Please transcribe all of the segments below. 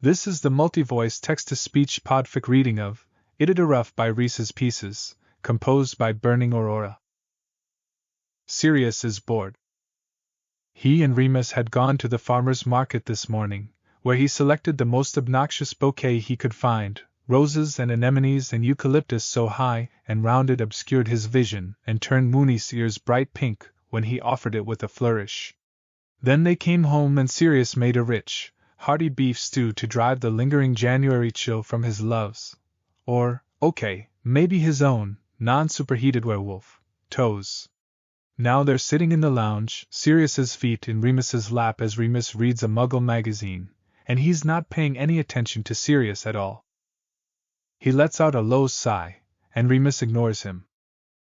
This is the multi-voice text-to-speech podfic reading of Idita-Ruff by R33sesPieces, composed by BurningAurora. Sirius is bored. He and Remus had gone to the farmer's market this morning, where he selected the most obnoxious bouquet he could find. Roses and anemones and eucalyptus so high and rounded obscured his vision and turned Mooney's ears bright pink when he offered it with a flourish. Then they came home and Sirius made a rich, hearty beef stew to drive the lingering January chill from his loves. Or, maybe his own, non-superheated werewolf, toes. Now they're sitting in the lounge, Sirius's feet in Remus's lap as Remus reads a Muggle magazine, and he's not paying any attention to Sirius at all. He lets out a low sigh, and Remus ignores him.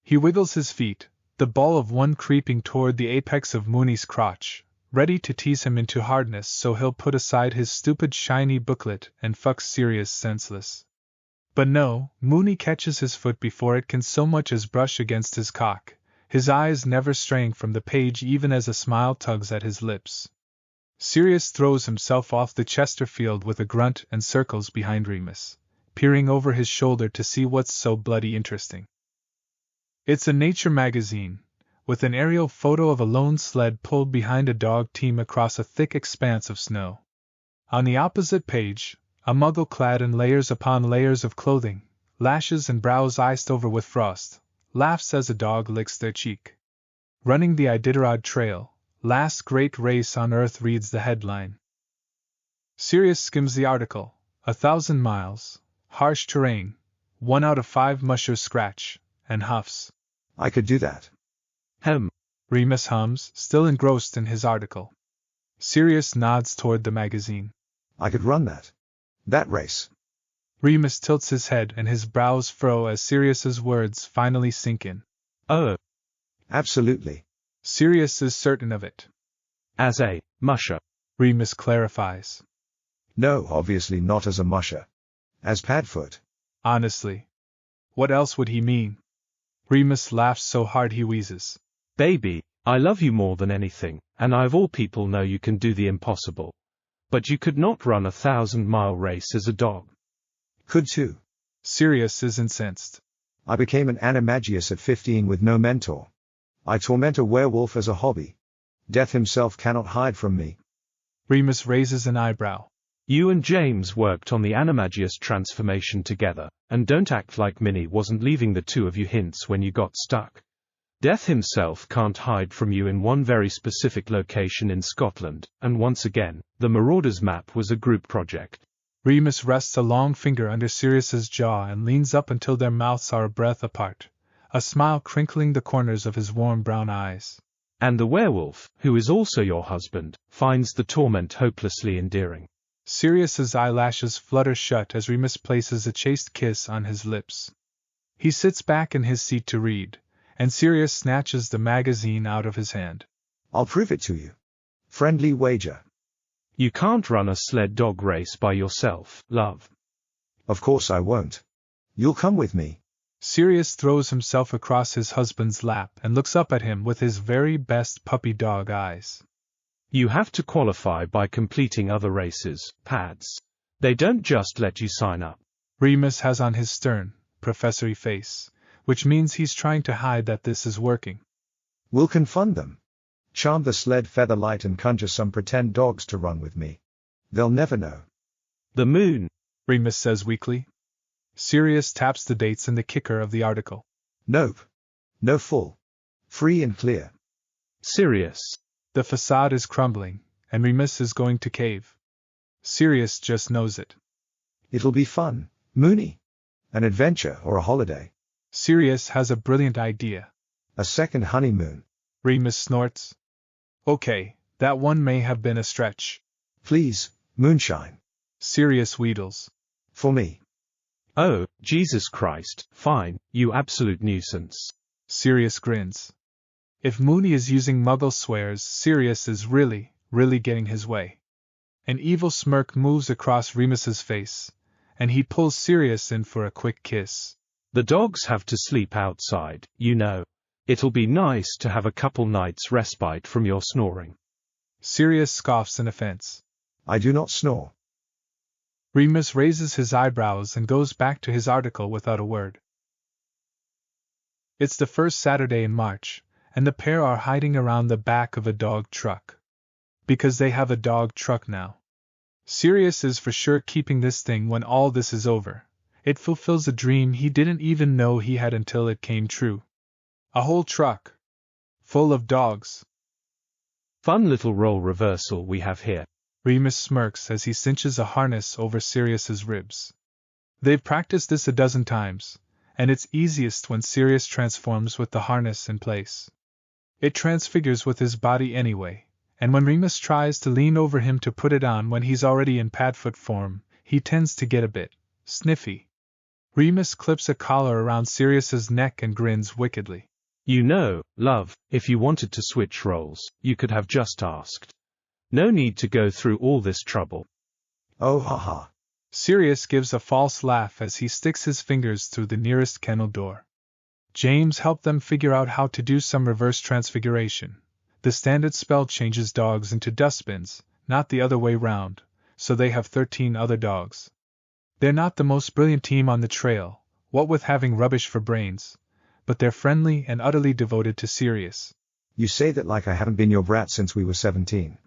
He wiggles his feet, the ball of one creeping toward the apex of Mooney's crotch, ready to tease him into hardness so he'll put aside his stupid shiny booklet and fuck Sirius senseless. But no, Mooney catches his foot before it can so much as brush against his cock, his eyes never straying from the page even as a smile tugs at his lips. Sirius throws himself off the Chesterfield with a grunt and circles behind Remus, peering over his shoulder to see what's so bloody interesting. It's a nature magazine, with an aerial photo of a lone sled pulled behind a dog team across a thick expanse of snow. On the opposite page, a Muggle clad in layers upon layers of clothing, lashes and brows iced over with frost, laughs as a dog licks their cheek. Running the Iditarod Trail, Last Great Race on Earth reads the headline. Sirius skims the article, 1,000 miles, harsh terrain, 1 out of 5 mushers scratch, and huffs. I could do that. Remus hums, still engrossed in his article. Sirius nods toward the magazine. I could run that. That race. Remus tilts his head and his brows furrow as Sirius's words finally sink in. Oh. Absolutely. Sirius is certain of it. As a musher. Remus clarifies. No, obviously not as a musher. As Padfoot. Honestly. What else would he mean? Remus laughs so hard he wheezes. Baby, I love you more than anything, and I of all people know you can do the impossible. But you could not run a 1,000-mile race as a dog. Could too. Sirius is incensed. I became an animagius at 15 with no mentor. I torment a werewolf as a hobby. Death himself cannot hide from me. Remus raises an eyebrow. You and James worked on the animagius transformation together, and don't act like Minnie wasn't leaving the two of you hints when you got stuck. Death himself can't hide from you in one very specific location in Scotland, and once again, the Marauders map was a group project. Remus rests a long finger under Sirius's jaw and leans up until their mouths are a breath apart, a smile crinkling the corners of his warm brown eyes. And the werewolf, who is also your husband, finds the torment hopelessly endearing. Sirius's eyelashes flutter shut as Remus places a chaste kiss on his lips. He sits back in his seat to read, and Sirius snatches the magazine out of his hand. I'll prove it to you. Friendly wager. You can't run a sled dog race by yourself, love. Of course I won't. You'll come with me. Sirius throws himself across his husband's lap and looks up at him with his very best puppy dog eyes. You have to qualify by completing other races, Pads. They don't just let you sign up. Remus has on his stern, professory face, which means he's trying to hide that this is working. We'll confund them. Charm the sled featherlight and conjure some pretend dogs to run with me. They'll never know. The moon, Remus says weakly. Sirius taps the dates in the kicker of the article. Nope. No full. Free and clear. Sirius. The facade is crumbling, and Remus is going to cave. Sirius just knows it. It'll be fun, Mooney. An adventure or a holiday. Sirius has a brilliant idea. A second honeymoon. Remus snorts. Okay, that one may have been a stretch. Please, moonshine. Sirius wheedles. For me. Oh, Jesus Christ, fine, you absolute nuisance. Sirius grins. If Mooney is using Muggle swears, Sirius is really getting his way. An evil smirk moves across Remus's face, and he pulls Sirius in for a quick kiss. The dogs have to sleep outside, you know. It'll be nice to have a couple nights respite from your snoring. Sirius scoffs in offense. I do not snore. Remus raises his eyebrows and goes back to his article without a word. It's the first Saturday in March, and the pair are hiding around the back of a dog truck. Because they have a dog truck now. Sirius is for sure keeping this thing when all this is over. It fulfills a dream he didn't even know he had until it came true. A whole truck. Full of dogs. Fun little role reversal we have here. Remus smirks as he cinches a harness over Sirius's ribs. They've practiced this a dozen times, and it's easiest when Sirius transforms with the harness in place. It transfigures with his body anyway, and when Remus tries to lean over him to put it on when he's already in Padfoot form, he tends to get a bit sniffy. Remus clips a collar around Sirius's neck and grins wickedly. You know, love, if you wanted to switch roles, you could have just asked. No need to go through all this trouble. Oh haha. Sirius gives a false laugh as he sticks his fingers through the nearest kennel door. James helped them figure out how to do some reverse transfiguration. The standard spell changes dogs into dustbins, not the other way round, so they have 13 other dogs. They're not the most brilliant team on the trail, what with having rubbish for brains, but they're friendly and utterly devoted to Sirius. You say that like I haven't been your brat since we were 17.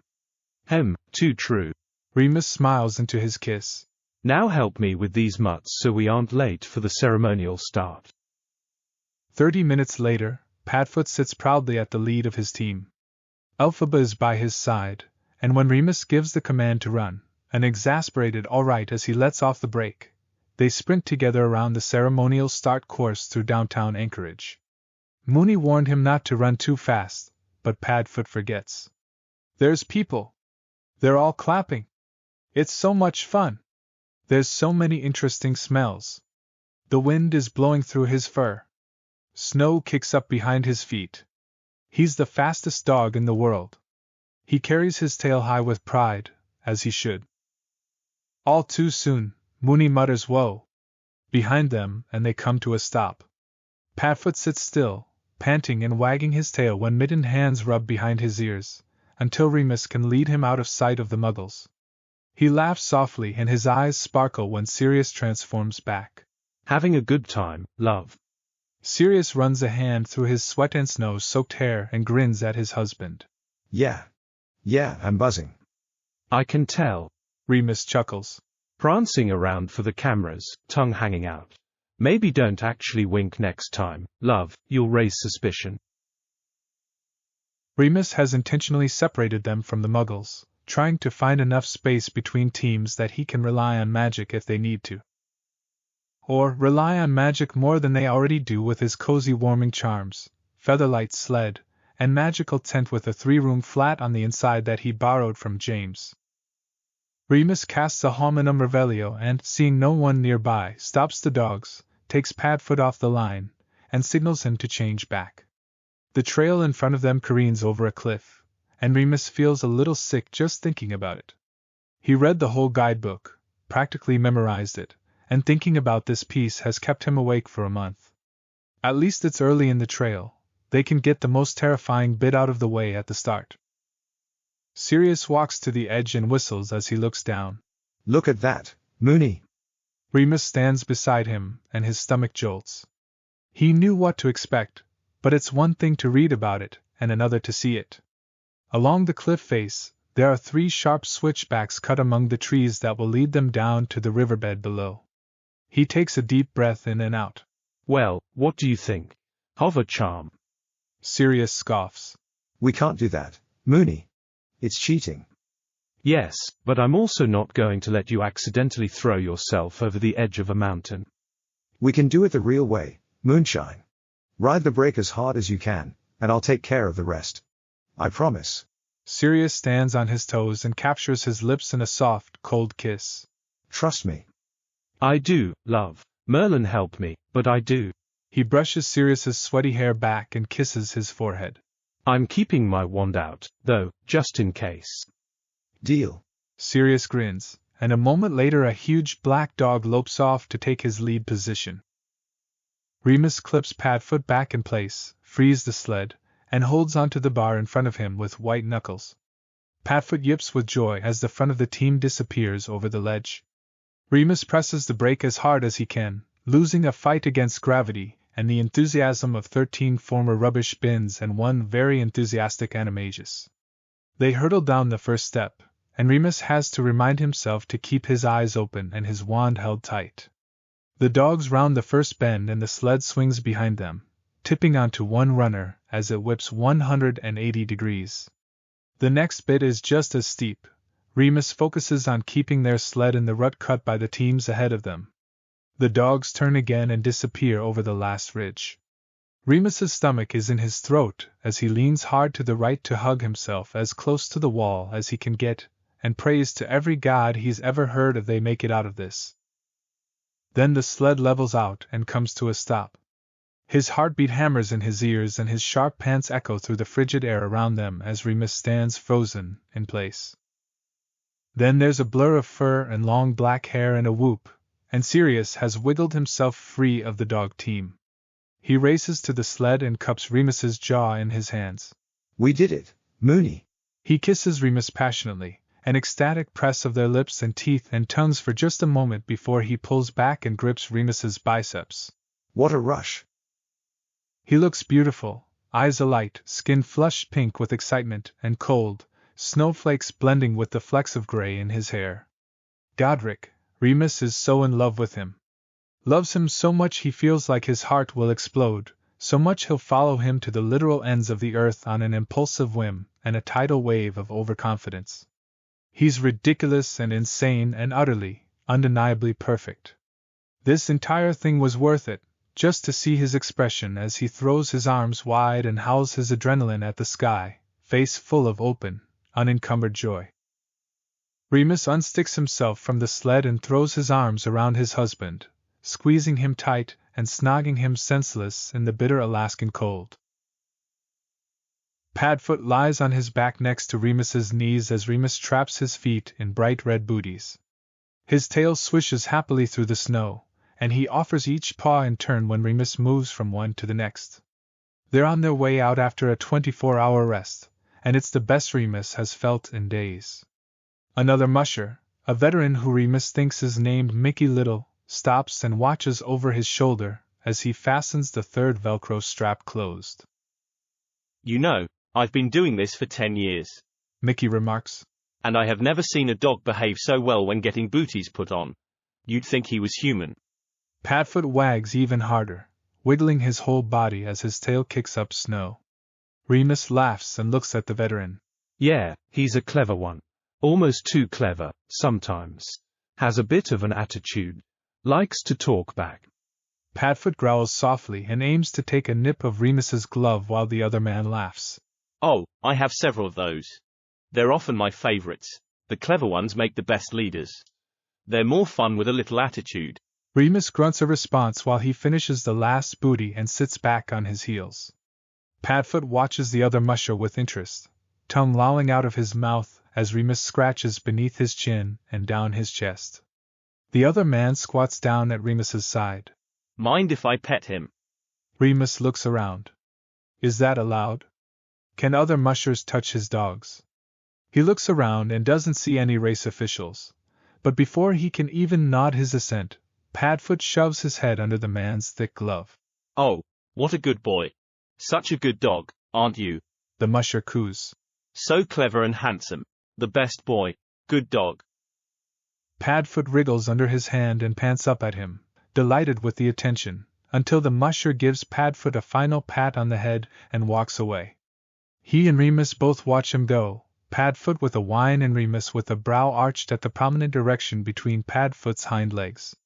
Too true. Remus smiles into his kiss. Now help me with these mutts so we aren't late for the ceremonial start. 30 minutes later, Padfoot sits proudly at the lead of his team. Elphaba is by his side, and when Remus gives the command to run, an exasperated all right as he lets off the brake, they sprint together around the ceremonial start course through downtown Anchorage. Mooney warned him not to run too fast, but Padfoot forgets. There's people. They're all clapping. It's so much fun. There's so many interesting smells. The wind is blowing through his fur. Snow kicks up behind his feet. He's the fastest dog in the world. He carries his tail high with pride, as he should. All too soon, Mooney mutters "Whoa!" behind them, and they come to a stop. Padfoot sits still, panting and wagging his tail when mittened hands rub behind his ears, until Remus can lead him out of sight of the muggles. He laughs softly and his eyes sparkle when Sirius transforms back. Having a good time, love. Sirius runs a hand through his sweat and snow-soaked hair and grins at his husband. Yeah, I'm buzzing. I can tell. Remus chuckles. Prancing around for the cameras, tongue hanging out. Maybe don't actually wink next time, love, you'll raise suspicion. Remus has intentionally separated them from the muggles, trying to find enough space between teams that he can rely on magic if they need to. Or rely on magic more than they already do with his cozy warming charms, featherlight sled, and magical tent with a 3-room flat on the inside that he borrowed from James. Remus casts a hominum revelio and, seeing no one nearby, stops the dogs, takes Padfoot off the line, and signals him to change back. The trail in front of them careens over a cliff, and Remus feels a little sick just thinking about it. He read the whole guidebook, practically memorized it, and thinking about this piece has kept him awake for a month. At least it's early in the trail. They can get the most terrifying bit out of the way at the start. Sirius walks to the edge and whistles as he looks down. Look at that, Mooney. Remus stands beside him, and his stomach jolts. He knew what to expect, but it's one thing to read about it, and another to see it. Along the cliff face, there are 3 sharp switchbacks cut among the trees that will lead them down to the riverbed below. He takes a deep breath in and out. Well, what do you think? Hover charm. Sirius scoffs. We can't do that, Mooney. It's cheating. Yes, but I'm also not going to let you accidentally throw yourself over the edge of a mountain. We can do it the real way, Moonshine. Ride the brake as hard as you can, and I'll take care of the rest. I promise. Sirius stands on his toes and captures his lips in a soft, cold kiss. Trust me. I do, love. Merlin help me, but I do. He brushes Sirius's sweaty hair back and kisses his forehead. I'm keeping my wand out, though, just in case. Deal. Sirius grins, and a moment later a huge black dog lopes off to take his lead position. Remus clips Padfoot back in place, frees the sled, and holds onto the bar in front of him with white knuckles. Padfoot yips with joy as the front of the team disappears over the ledge. Remus presses the brake as hard as he can, losing a fight against gravity and the enthusiasm of 13 former rubbish bins and 1 very enthusiastic animagus. They hurtle down the first step, and Remus has to remind himself to keep his eyes open and his wand held tight. The dogs round the first bend and the sled swings behind them, tipping onto one runner as it whips 180 degrees. The next bit is just as steep. Remus focuses on keeping their sled in the rut cut by the teams ahead of them. The dogs turn again and disappear over the last ridge. Remus's stomach is in his throat as he leans hard to the right to hug himself as close to the wall as he can get, and prays to every god he's ever heard of they make it out of this. Then the sled levels out and comes to a stop. His heartbeat hammers in his ears and his sharp pants echo through the frigid air around them as Remus stands frozen in place. Then there's a blur of fur and long black hair and a whoop, and Sirius has wiggled himself free of the dog team. He races to the sled and cups Remus's jaw in his hands. We did it, Mooney. He kisses Remus passionately, an ecstatic press of their lips and teeth and tongues for just a moment before he pulls back and grips Remus's biceps. What a rush. He looks beautiful, eyes alight, skin flushed pink with excitement and cold, snowflakes blending with the flecks of gray in his hair. Godric, Remus is so in love with him. Loves him so much he feels like his heart will explode, so much he'll follow him to the literal ends of the earth on an impulsive whim and a tidal wave of overconfidence. He's ridiculous and insane and utterly, undeniably perfect. This entire thing was worth it, just to see his expression as he throws his arms wide and howls his adrenaline at the sky, face full of open, unencumbered joy. Remus unsticks himself from the sled and throws his arms around his husband, squeezing him tight and snogging him senseless in the bitter Alaskan cold. Padfoot lies on his back next to Remus's knees as Remus traps his feet in bright red booties. His tail swishes happily through the snow, and he offers each paw in turn when Remus moves from one to the next. They're on their way out after a 24-hour rest, and it's the best Remus has felt in days. Another musher, a veteran who Remus thinks is named Mickey Little, stops and watches over his shoulder as he fastens the third Velcro strap closed. You know, I've been doing this for 10 years, Mickey remarks. And I have never seen a dog behave so well when getting booties put on. You'd think he was human. Padfoot wags even harder, wiggling his whole body as his tail kicks up snow. Remus laughs and looks at the veteran. Yeah, he's a clever one. Almost too clever, sometimes. Has a bit of an attitude. Likes to talk back. Padfoot growls softly and aims to take a nip of Remus's glove while the other man laughs. Oh, I have several of those. They're often my favorites. The clever ones make the best leaders. They're more fun with a little attitude. Remus grunts a response while he finishes the last booty and sits back on his heels. Padfoot watches the other musher with interest, tongue lolling out of his mouth as Remus scratches beneath his chin and down his chest. The other man squats down at Remus's side. Mind if I pet him? Remus looks around. Is that allowed? Can other mushers touch his dogs? He looks around and doesn't see any race officials, but before he can even nod his assent, Padfoot shoves his head under the man's thick glove. Oh, what a good boy. Such a good dog, aren't you? The musher coos. So clever and handsome. The best boy. Good dog. Padfoot wriggles under his hand and pants up at him, delighted with the attention, until the musher gives Padfoot a final pat on the head and walks away. He and Remus both watch him go, Padfoot with a whine and Remus with a brow arched at the prominent erection between Padfoot's hind legs.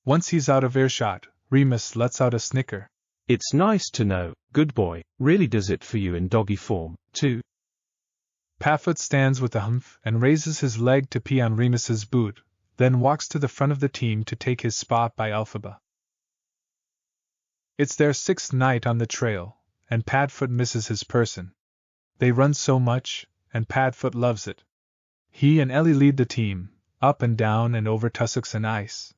Once he's out of earshot, Remus lets out a snicker. It's nice to know, good boy, really does it for you in doggy form, too. Padfoot stands with a humph and raises his leg to pee on Remus's boot, then walks to the front of the team to take his spot by Elphaba. It's their 6th night on the trail, and Padfoot misses his person. They run so much, and Padfoot loves it. He and Ellie lead the team, up and down and over tussocks and ice.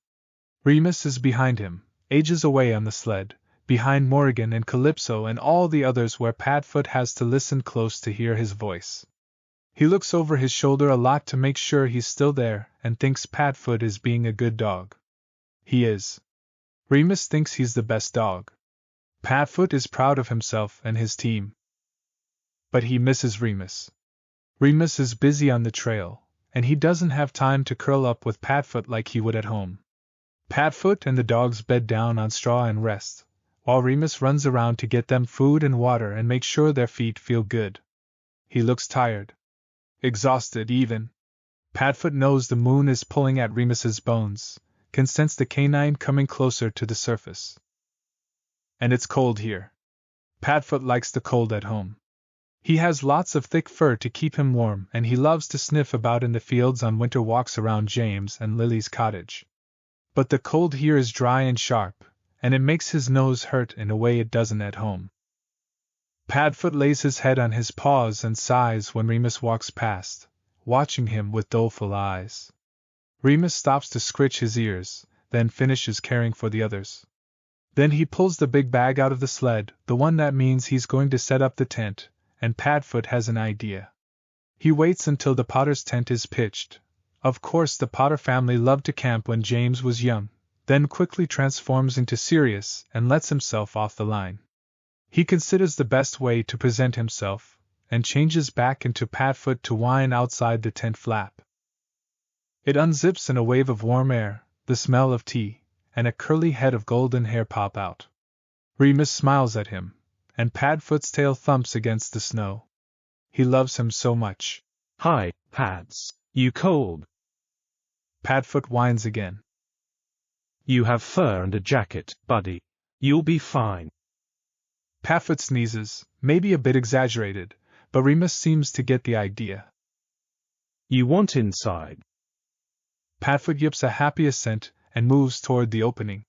Remus is behind him, ages away on the sled, behind Morrigan and Calypso and all the others where Padfoot has to listen close to hear his voice. He looks over his shoulder a lot to make sure he's still there, and thinks Padfoot is being a good dog. He is. Remus thinks he's the best dog. Padfoot is proud of himself and his team. But he misses Remus. Remus is busy on the trail, and he doesn't have time to curl up with Padfoot like he would at home. Padfoot and the dogs bed down on straw and rest, while Remus runs around to get them food and water and make sure their feet feel good. He looks tired. Exhausted even. Padfoot knows the moon is pulling at Remus's bones, can sense the canine coming closer to the surface. And it's cold here. Padfoot likes the cold at home. He has lots of thick fur to keep him warm, and he loves to sniff about in the fields on winter walks around James and Lily's cottage. But the cold here is dry and sharp, and it makes his nose hurt in a way it doesn't at home. Padfoot lays his head on his paws and sighs when Remus walks past, watching him with doleful eyes. Remus stops to scritch his ears, then finishes caring for the others. Then he pulls the big bag out of the sled, the one that means he's going to set up the tent, and Padfoot has an idea. He waits until the Potter's tent is pitched. Of course the Potter family loved to camp when James was young, then quickly transforms into Sirius and lets himself off the line. He considers the best way to present himself, and changes back into Padfoot to whine outside the tent flap. It unzips and a wave of warm air, the smell of tea, and a curly head of golden hair pop out. Remus smiles at him, and Padfoot's tail thumps against the snow. He loves him so much. Hi, Pads. You cold? Padfoot whines again. You have fur and a jacket, buddy. You'll be fine. Padfoot sneezes, maybe a bit exaggerated, but Remus seems to get the idea. You want inside? Padfoot yips a happy assent and moves toward the opening.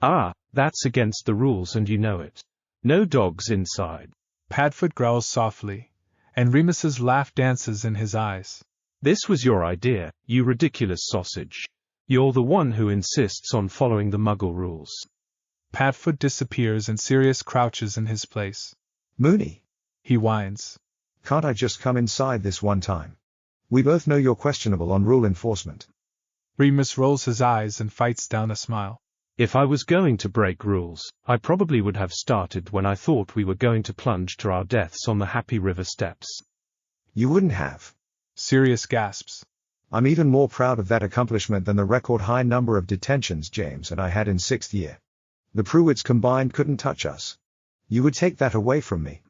Ah, that's against the rules and you know it. No dogs inside. Padfoot growls softly, and Remus's laugh dances in his eyes. This was your idea, you ridiculous sausage. You're the one who insists on following the Muggle rules. Padfoot disappears and Sirius crouches in his place. Mooney, He whines. can't I just come inside this one time? We both know you're questionable on rule enforcement. Remus rolls his eyes and fights down a smile. If I was going to break rules, I probably would have started when I thought we were going to plunge to our deaths on the Happy River steps. You wouldn't have. Sirius gasps. I'm even more proud of that accomplishment than the record high number of detentions James and I had in 6th year. The Pruitts combined couldn't touch us. You would take that away from me.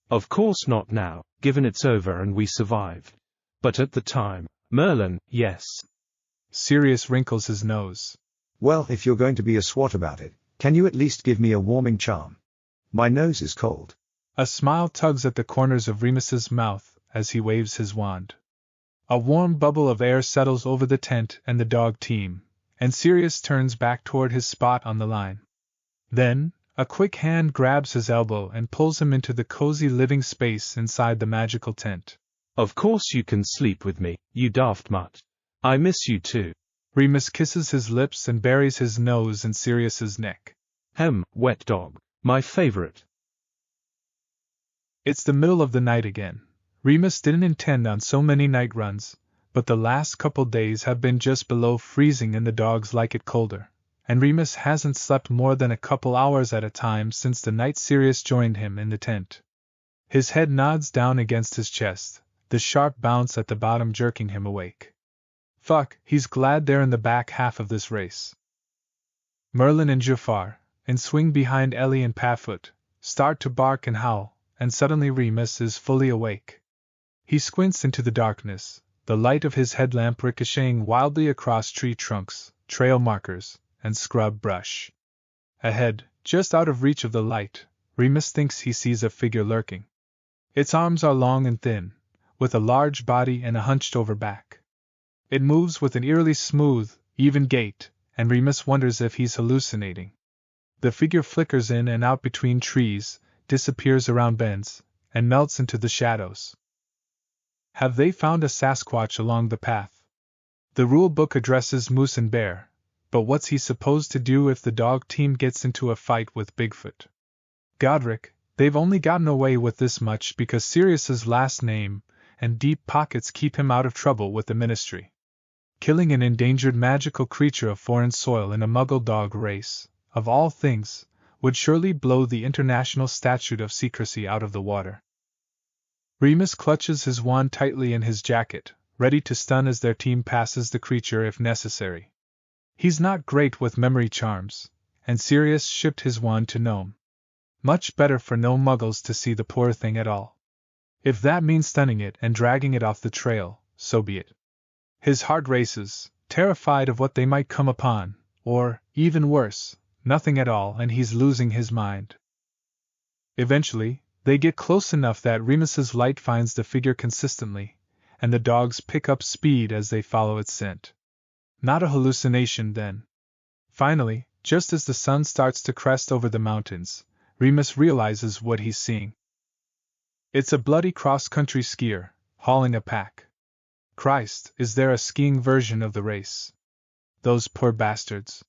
Of course not now, given it's over and we survived. But at the time, Merlin, yes. Sirius wrinkles his nose. Well, if you're going to be a swot about it, can you at least give me a warming charm? My nose is cold. A smile tugs at the corners of Remus's mouth as he waves his wand. A warm bubble of air settles over the tent and the dog team, and Sirius turns back toward his spot on the line. Then, a quick hand grabs his elbow and pulls him into the cozy living space inside the magical tent. Of course you can sleep with me, you daft mutt. I miss you too. Remus kisses his lips and buries his nose in Sirius's neck. Wet dog. My favorite. It's the middle of the night again. Remus didn't intend on so many night runs, but the last couple days have been just below freezing and the dogs like it colder, and Remus hasn't slept more than a couple hours at a time since the night Sirius joined him in the tent. His head nods down against his chest, the sharp bounce at the bottom jerking him awake. Fuck, he's glad they're in the back half of this race. Merlin and Jafar, in swing behind Ellie and Padfoot, start to bark and howl, and suddenly Remus is fully awake. He squints into the darkness, the light of his headlamp ricocheting wildly across tree trunks, trail markers, and scrub brush. Ahead, just out of reach of the light, Remus thinks he sees a figure lurking. Its arms are long and thin, with a large body and a hunched-over back. It moves with an eerily smooth, even gait, and Remus wonders if he's hallucinating. The figure flickers in and out between trees, disappears around bends, and melts into the shadows. Have they found a Sasquatch along the path? The rule book addresses Moose and Bear, but what's he supposed to do if the dog team gets into a fight with Bigfoot? Godric, they've only gotten away with this much because Sirius's last name, and deep pockets keep him out of trouble with the ministry. Killing an endangered magical creature of foreign soil in a muggle dog race, of all things, would surely blow the international statute of secrecy out of the water. Remus clutches his wand tightly in his jacket, ready to stun as their team passes the creature if necessary. He's not great with memory charms, and Sirius shipped his wand to Gnome. Much better for no muggles to see the poor thing at all. If that means stunning it and dragging it off the trail, so be it. His heart races, terrified of what they might come upon, or, even worse, nothing at all, and he's losing his mind. Eventually, they get close enough that Remus's light finds the figure consistently, and the dogs pick up speed as they follow its scent. Not a hallucination, then. Finally, just as the sun starts to crest over the mountains, Remus realizes what he's seeing. It's a bloody cross-country skier, hauling a pack. Christ, is there a skiing version of the race? Those poor bastards.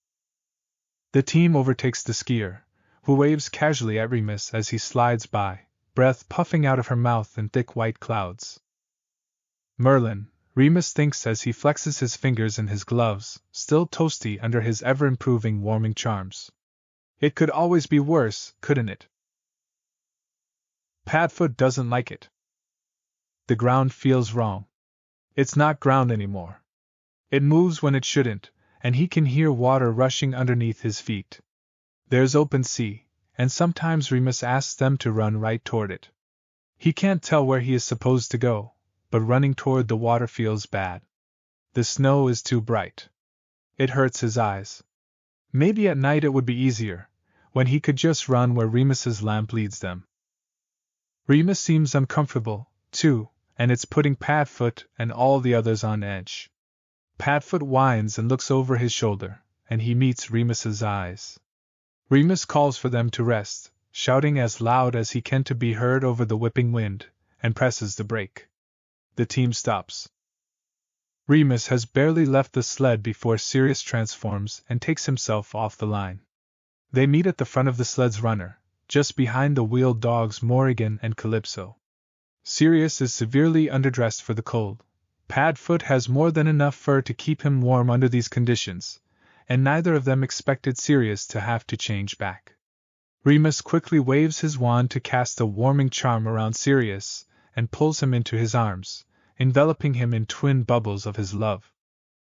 The team overtakes the skier, who waves casually at Remus as he slides by, breath puffing out of her mouth in thick white clouds. Merlin, Remus thinks as he flexes his fingers in his gloves, still toasty under his ever-improving warming charms. It could always be worse, couldn't it? Padfoot doesn't like it. The ground feels wrong. It's not ground anymore. It moves when it shouldn't, and he can hear water rushing underneath his feet. There's open sea, and sometimes Remus asks them to run right toward it. He can't tell where he is supposed to go, but running toward the water feels bad. The snow is too bright. It hurts his eyes. Maybe at night it would be easier, when he could just run where Remus's lamp leads them. Remus seems uncomfortable, too, and it's putting Padfoot and all the others on edge. Padfoot whines and looks over his shoulder, and he meets Remus's eyes. Remus calls for them to rest, shouting as loud as he can to be heard over the whipping wind, and presses the brake. The team stops. Remus has barely left the sled before Sirius transforms and takes himself off the line. They meet at the front of the sled's runner, just behind the wheeled dogs Morrigan and Calypso. Sirius is severely underdressed for the cold. Padfoot has more than enough fur to keep him warm under these conditions, and neither of them expected Sirius to have to change back. Remus quickly waves his wand to cast a warming charm around Sirius, and pulls him into his arms, enveloping him in twin bubbles of his love.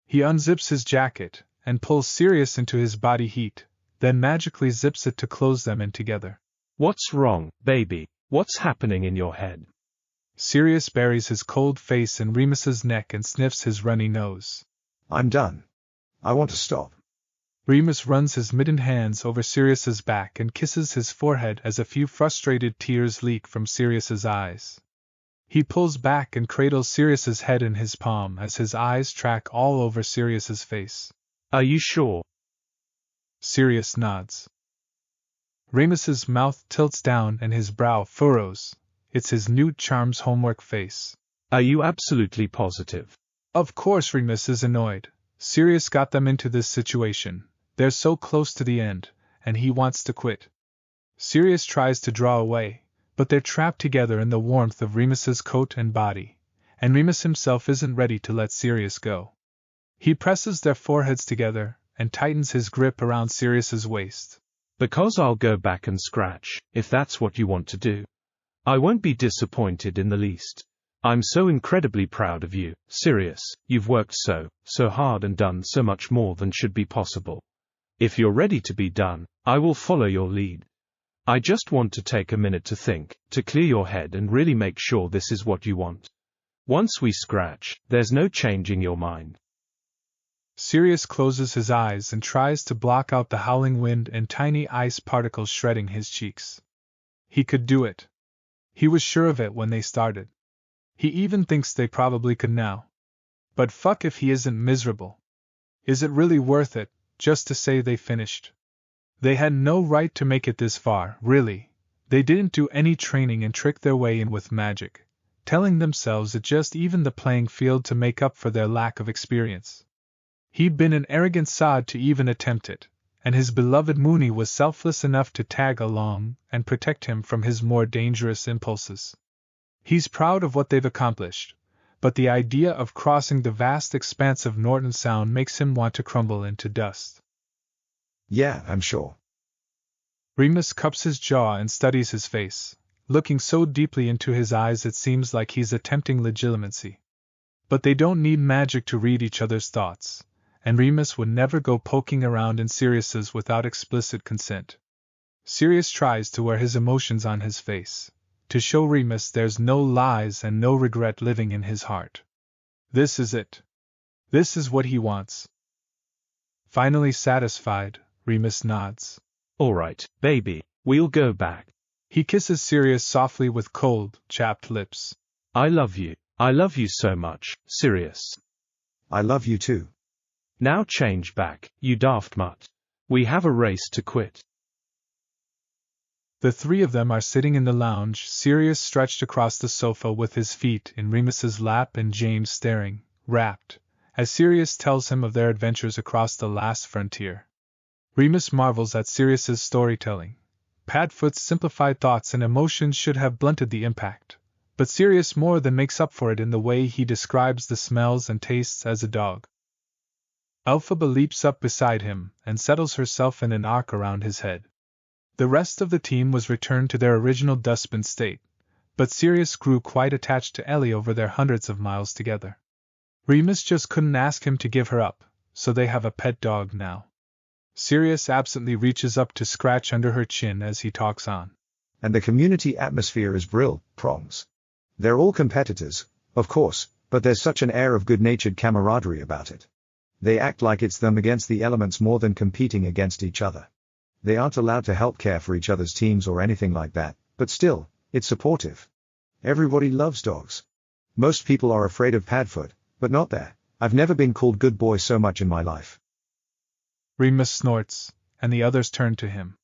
He unzips his jacket, and pulls Sirius into his body heat, then magically zips it to close them in together. What's wrong, baby? What's happening in your head? Sirius buries his cold face in Remus's neck and sniffs his runny nose. I'm done. I want to stop. Remus runs his mittened hands over Sirius's back and kisses his forehead as a few frustrated tears leak from Sirius's eyes. He pulls back and cradles Sirius's head in his palm as his eyes track all over Sirius's face. Are you sure? Sirius nods. Remus's mouth tilts down and his brow furrows. It's his new charms homework face. Are you absolutely positive? Of course Remus is annoyed. Sirius got them into this situation. They're so close to the end, and he wants to quit. Sirius tries to draw away, but they're trapped together in the warmth of Remus's coat and body, and Remus himself isn't ready to let Sirius go. He presses their foreheads together and tightens his grip around Sirius's waist. Because I'll go back and scratch, if that's what you want to do. I won't be disappointed in the least. I'm so incredibly proud of you, Sirius. You've worked so hard and done so much more than should be possible. If you're ready to be done, I will follow your lead. I just want to take a minute to think, to clear your head and really make sure this is what you want. Once we scratch, there's no changing your mind. Sirius closes his eyes and tries to block out the howling wind and tiny ice particles shredding his cheeks. He could do it. He was sure of it when they started. He even thinks they probably could now. But fuck if he isn't miserable. Is it really worth it, just to say they finished? They had no right to make it this far, really. They didn't do any training and trick their way in with magic, telling themselves it just evened the playing field to make up for their lack of experience. He'd been an arrogant sod to even attempt it, and his beloved Mooney was selfless enough to tag along and protect him from his more dangerous impulses. He's proud of what they've accomplished, but the idea of crossing the vast expanse of Norton Sound makes him want to crumble into dust. Yeah, I'm sure. Remus cups his jaw and studies his face, looking so deeply into his eyes it seems like he's attempting legitimacy. But they don't need magic to read each other's thoughts, and Remus would never go poking around in Sirius's without explicit consent. Sirius tries to wear his emotions on his face, to show Remus there's no lies and no regret living in his heart. This is it. This is what he wants. Finally satisfied, Remus nods. All right, baby, we'll go back. He kisses Sirius softly with cold, chapped lips. I love you. I love you so much, Sirius. I love you too. Now change back, you daft mutt. We have a race to quit. The three of them are sitting in the lounge, Sirius stretched across the sofa with his feet in Remus's lap and James staring, rapt, as Sirius tells him of their adventures across the last frontier. Remus marvels at Sirius's storytelling. Padfoot's simplified thoughts and emotions should have blunted the impact, but Sirius more than makes up for it in the way he describes the smells and tastes as a dog. Elphaba leaps up beside him and settles herself in an arc around his head. The rest of the team was returned to their original dustbin state, but Sirius grew quite attached to Ellie over their hundreds of miles together. Remus just couldn't ask him to give her up, so they have a pet dog now. Sirius absently reaches up to scratch under her chin as he talks on. And the community atmosphere is brill, prongs. They're all competitors, of course, but there's such an air of good-natured camaraderie about it. They act like it's them against the elements more than competing against each other. They aren't allowed to help care for each other's teams or anything like that, but still, it's supportive. Everybody loves dogs. Most people are afraid of Padfoot, but not there. I've never been called good boy so much in my life. Remus snorts, and the others turn to him.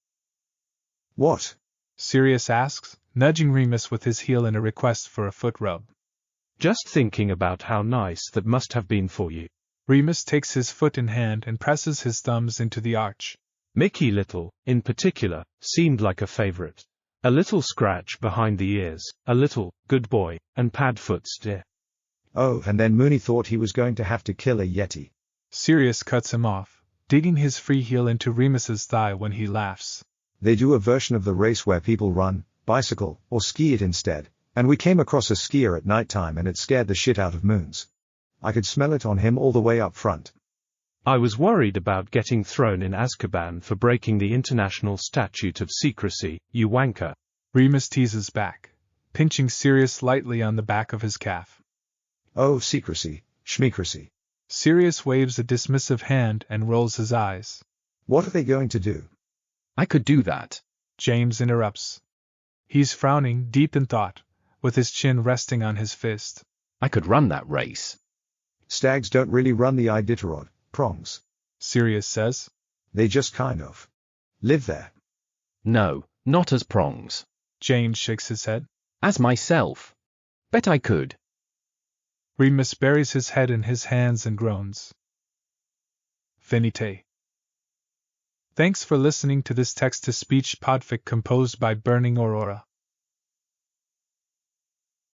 What? Sirius asks, nudging Remus with his heel in a request for a foot rub. Just thinking about how nice that must have been for you. Remus takes his foot in hand and presses his thumbs into the arch. Mickey Little, in particular, seemed like a favorite. A little scratch behind the ears, a little, good boy, and Padfoot's dear. Oh, and then Mooney thought he was going to have to kill a yeti. Sirius cuts him off, digging his free heel into Remus's thigh when he laughs. They do a version of the race where people run, bicycle, or ski it instead, and we came across a skier at nighttime and it scared the shit out of Moons. I could smell it on him all the way up front. I was worried about getting thrown in Azkaban for breaking the International Statute of Secrecy, you wanker. Remus teases back, pinching Sirius lightly on the back of his calf. Oh, secrecy, schmecrecy. Sirius waves a dismissive hand and rolls his eyes. What are they going to do? I could do that. James interrupts. He's frowning, deep in thought, with his chin resting on his fist. I could run that race. Stags don't really run the Idita-Ruff, prongs. Sirius says. They just kind of live there. No, not as prongs. James shakes his head. As myself. Bet I could. Remus buries his head in his hands and groans. Finite. Thanks for listening to this text-to-speech podfic composed by BurningAurora.